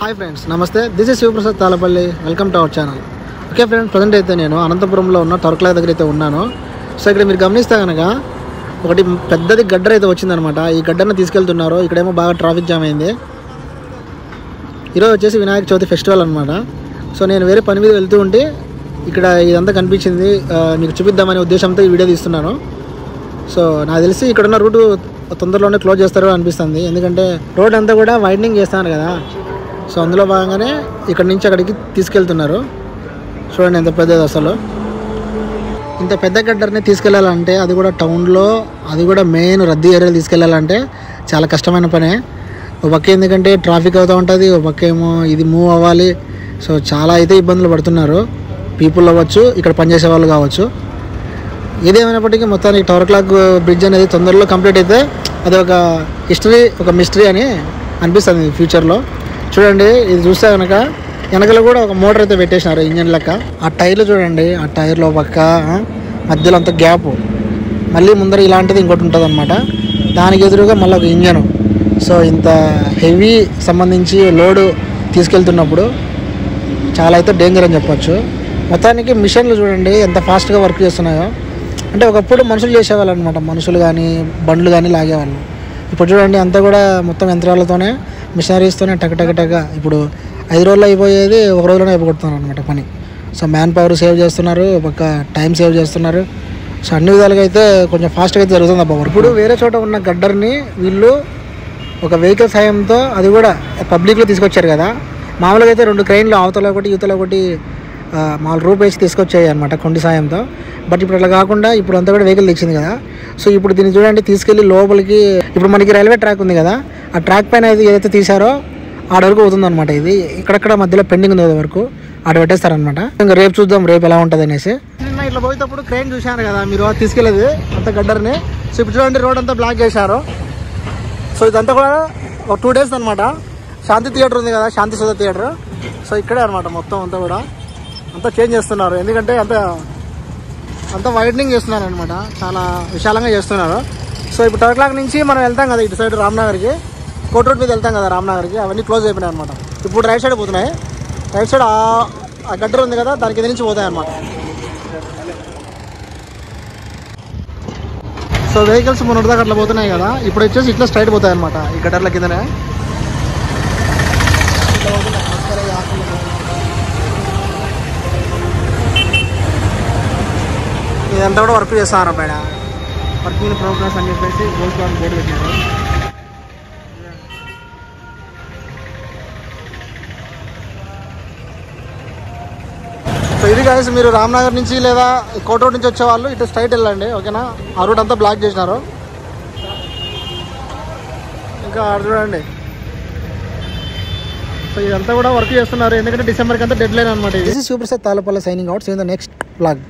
Hi friends, నమస్తే. This is Shivaprasad Talapalli. Welcome to our channel. Okay friends, present అయితే నేను అనంతపురంలో ఉన్న టర్క్లా దగ్గర అయితే ఉన్నాను. సో ఇక్కడ మీరు గమనిస్తే కనుక ఒకటి పెద్దది గడ్డర్ అయితే వచ్చిందనమాట. ఈ గడ్డర్ని తీసుకెళ్తున్నారు. ఇక్కడేమో బాగా ట్రాఫిక్ జామ్ అయింది. ఈరోజు వచ్చేసి వినాయక చవితి ఫెస్టివల్ అనమాట. సో నేను వేరే పని మీద వెళ్తూ ఉంటే ఇక్కడ ఇదంతా కనిపించింది. మీకు చూపిద్దామనే ఉద్దేశంతో ఈ వీడియో తీస్తున్నాను. సో నాకు తెలిసి ఇక్కడున్న రూటు తొందరలోనే క్లోజ్ చేస్తారో అనిపిస్తుంది. ఎందుకంటే రోడ్ అంతా కూడా వైడనింగ్ చేస్తున్నారు కదా. సో అందులో భాగంగానే ఇక్కడ నుంచి అక్కడికి తీసుకెళ్తున్నారు. చూడండి ఎంత పెద్దది అసలు. ఇంత పెద్ద గడ్డర్ని తీసుకెళ్ళాలంటే, అది కూడా టౌన్లో, అది కూడా మెయిన్ రద్దీ ఏరియాలో తీసుకెళ్ళాలంటే చాలా కష్టమైన పనే. ఒక పక్క ఎందుకంటే ట్రాఫిక్ అవుతూ ఉంటుంది, ఒక పక్క ఏమో ఇది మూవ్ అవ్వాలి. సో చాలా అయితే ఇబ్బందులు పడుతున్నారు. పీపుల్ అవ్వచ్చు, ఇక్కడ పనిచేసే వాళ్ళు కావచ్చు. ఏదేమైనప్పటికీ మొత్తానికి టవర్ క్లాక్ బ్రిడ్జ్ అనేది తొందరలో కంప్లీట్ అయితే అది ఒక హిస్టరీ, ఒక మిస్టరీ అని అనిపిస్తుంది ఫ్యూచర్లో. చూడండి, ఇది చూస్తే కనుక వెనకలో కూడా ఒక మోటార్ అయితే పెట్టేసినారు ఇంజన్ లెక్క. ఆ టైర్లు చూడండి, ఆ టైర్లో పక్క మధ్యలో అంత గ్యాప్, మళ్ళీ ముందర ఇలాంటిది ఇంకోటి ఉంటుంది అనమాట. దానికి ఎదురుగా మళ్ళీ ఒక ఇంజను. సో ఇంత హెవీ సంబంధించి లోడు తీసుకెళ్తున్నప్పుడు చాలా అయితే డేంజర్ అని చెప్పొచ్చు. మొత్తానికి మిషన్లు చూడండి ఎంత ఫాస్ట్గా వర్క్ చేస్తున్నాయో. అంటే ఒకప్పుడు మనుషులు చేసేవాళ్ళు అనమాట, మనుషులు కానీ బండ్లు కానీ లాగేవాళ్ళు. ఇప్పుడు చూడండి అంతా కూడా మొత్తం యంత్రాలతోనే, మిషనరీస్తోనే టక ఇప్పుడు 5 రోజుల్లో అయిపోయేది 1 రోజులోనే అయిపోగొడుతున్నారు అనమాట పని. సో మ్యాన్ పవర్ సేవ్ చేస్తున్నారు, ఒక టైం సేవ్ చేస్తున్నారు. సో అన్ని విధాలుగా అయితే కొంచెం ఫాస్ట్గా అయితే జరుగుతుంది అబ్బా. ఇప్పుడు వేరే చోట ఉన్న గడ్డర్ని వీళ్ళు ఒక వెహికల్ సాయంతో, అది కూడా పబ్లిక్లో తీసుకొచ్చారు కదా. మామూలుగా అయితే 2 క్రెయిన్లు అవతల ఒకటి యువతల ఒకటి మామూలు రూప్ వేసి తీసుకొచ్చాయి అనమాట కొండి సాయంతో. బట్ ఇప్పుడు అట్లా కాకుండా ఇప్పుడు అంతా కూడా వెహికల్ తెచ్చింది కదా. సో ఇప్పుడు దీన్ని చూడండి తీసుకెళ్ళి లోపలికి, ఇప్పుడు మనకి రైల్వే ట్రాక్ ఉంది కదా, ఆ ట్రాక్ పైన ఏదైతే తీసారో ఆడ వరకు అవుతుంది అనమాట. ఇది ఇక్కడక్కడ మధ్యలో పెండింగ్ ఉంది వరకు ఆడ పెట్టేస్తారనమాట. ఇంకా రేపు చూద్దాం రేపు ఎలా ఉంటుంది అనేసి. నిన్న ఇట్లా పోయేటప్పుడు క్రెయిన్ చూశాను కదా మీరు, తీసుకెళ్ళేది అంత గడ్డర్ని. సో ఇప్పుడు చూడండి రోడ్ అంతా బ్లాక్ చేశారు. సో ఇదంతా కూడా ఒక 2 days అనమాట. శాంతి థియేటర్ ఉంది కదా, శాంతి సుధా థియేటర్. సో ఇక్కడే అనమాట మొత్తం అంతా కూడా అంతా చేంజ్ చేస్తున్నారు. ఎందుకంటే అంతా వైడనింగ్ చేస్తున్నారు అనమాట, చాలా విశాలంగా చేస్తున్నారు. సో ఇప్పుడు టవర్ క్లాక్ నుంచి మనం వెళ్తాం కదా ఇటు సైడ్ రామ్నగర్కి, కోట్ రోడ్ మీద వెళ్తాం కదా రామ్నగర్కి, అవన్నీ క్లోజ్ అయిపోయినాయి అనమాట. ఇప్పుడు రైట్ సైడ్ పోతున్నాయి. రైట్ సైడ్ ఆ గడ్డర్ ఉంది కదా, దాని కింద నుంచి పోతాయి అనమాట. సో వెహికల్స్ మొన్నటిదాకా అట్లా పోతున్నాయి కదా, ఇప్పుడు వచ్చేసి ఇట్లా స్ట్రైట్ పోతాయి అనమాట ఈ గడ్డర్ల కిందనే. ఇదంతా కూడా వర్క్ చేస్తున్నారు బయట, వర్కింగ్ ప్రోగ్రెస్ అని చెప్పేసి గోల్డ్ బోర్డు పెట్టినారు. సో ఇది గాయస్, మీరు రామ్నగర్ నుంచి లేదా కోట రోడ్ నుంచి వచ్చేవాళ్ళు ఇటు స్ట్రైట్ వెళ్ళండి, ఓకేనా. ఆ రూట్ అంతా బ్లాక్ చేసినారు. ఇంకా చూడండి, సో ఇదంతా కూడా వర్క్ చేస్తున్నారు. ఎందుకంటే డిసెంబర్కి అంతా డెడ్ లైన్ అనమాట. This is Shivaprasad Talapalli signing out. See in the next blog.